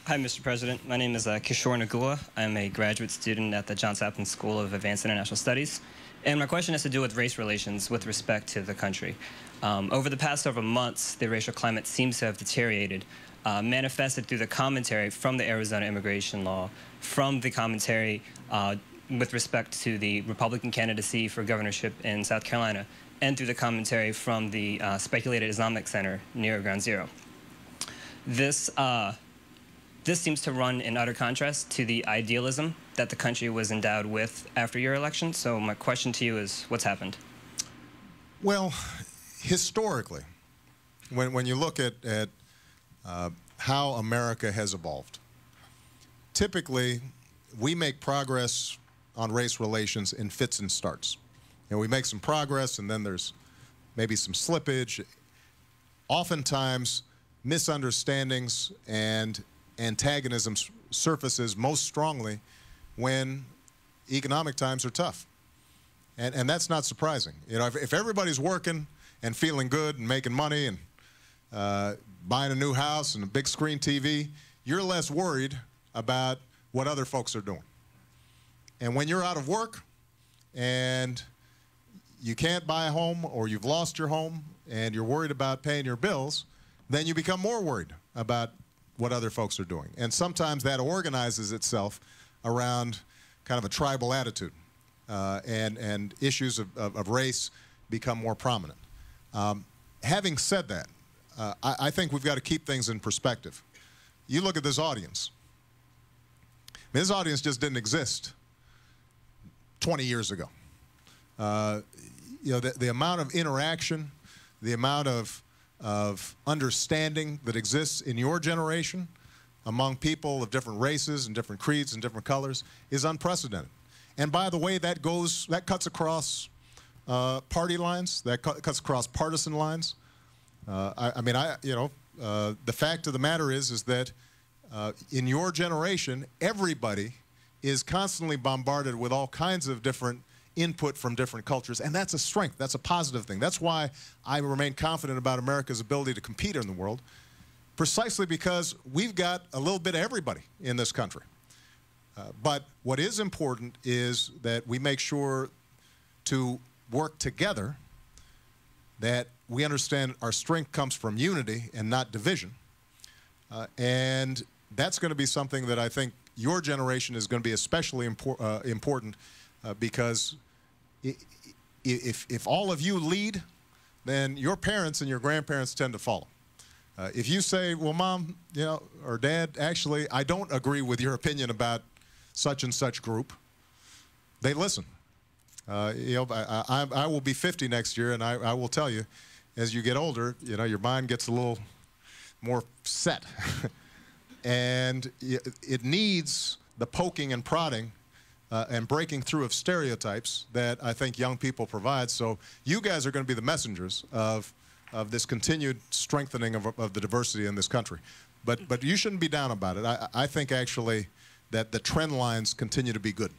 Hi, Mr. President. My name is Kishore Nagula. I'm a graduate student at the Johns Hopkins School of Advanced International Studies. And my question has to do with race relations with respect to the country. Over the past several months, the racial climate seems to have deteriorated, manifested through the commentary from the Arizona immigration law, from the commentary with respect to the Republican candidacy for governorship in South Carolina, and through the commentary from the speculated Islamic Center near Ground Zero. This seems to run in utter contrast to the idealism that the country was endowed with after your election. So my question to you is, what's happened? Well, historically, when you look at how America has evolved, typically we make progress on race relations in fits and starts. And we make some progress, and then there's maybe some slippage. Oftentimes, misunderstandings and antagonism surfaces most strongly when economic times are tough. And that's not surprising. You know, if everybody's working and feeling good and making money and buying a new house and a big screen TV, you're less worried about what other folks are doing. And when you're out of work and you can't buy a home, or you've lost your home and you're worried about paying your bills, then you become more worried about what other folks are doing. And sometimes that organizes itself around kind of a tribal attitude, and issues of race become more prominent. Having said that, I think we've got to keep things in perspective. You look at this audience. I mean, this audience just didn't exist 20 years ago. You know, the amount of interaction, the amount of understanding that exists in your generation among people of different races and different creeds and different colors is unprecedented. And by the way, that cuts across party lines, that cuts across partisan lines. The fact of the matter is that in your generation, everybody is constantly bombarded with all kinds of different input from different cultures, and that's a strength. That's a positive thing. That's why I remain confident about America's ability to compete in the world, precisely because we've got a little bit of everybody in this country. But what is important is that we make sure to work together, that we understand our strength comes from unity and not division. And that's going to be something that I think your generation is going to be especially important because if all of you lead, then your parents and your grandparents tend to follow. If you say, well, Mom, you know, or Dad, actually, I don't agree with your opinion about such and such group, they listen. You know, I will be 50 next year, and I will tell you, as you get older, you know, your mind gets a little more set. And it needs the poking and prodding and breaking through of stereotypes that I think young people provide. So you guys are going to be the messengers of this continued strengthening of the diversity in this country. But you shouldn't be down about it. I think actually that the trend lines continue to be good.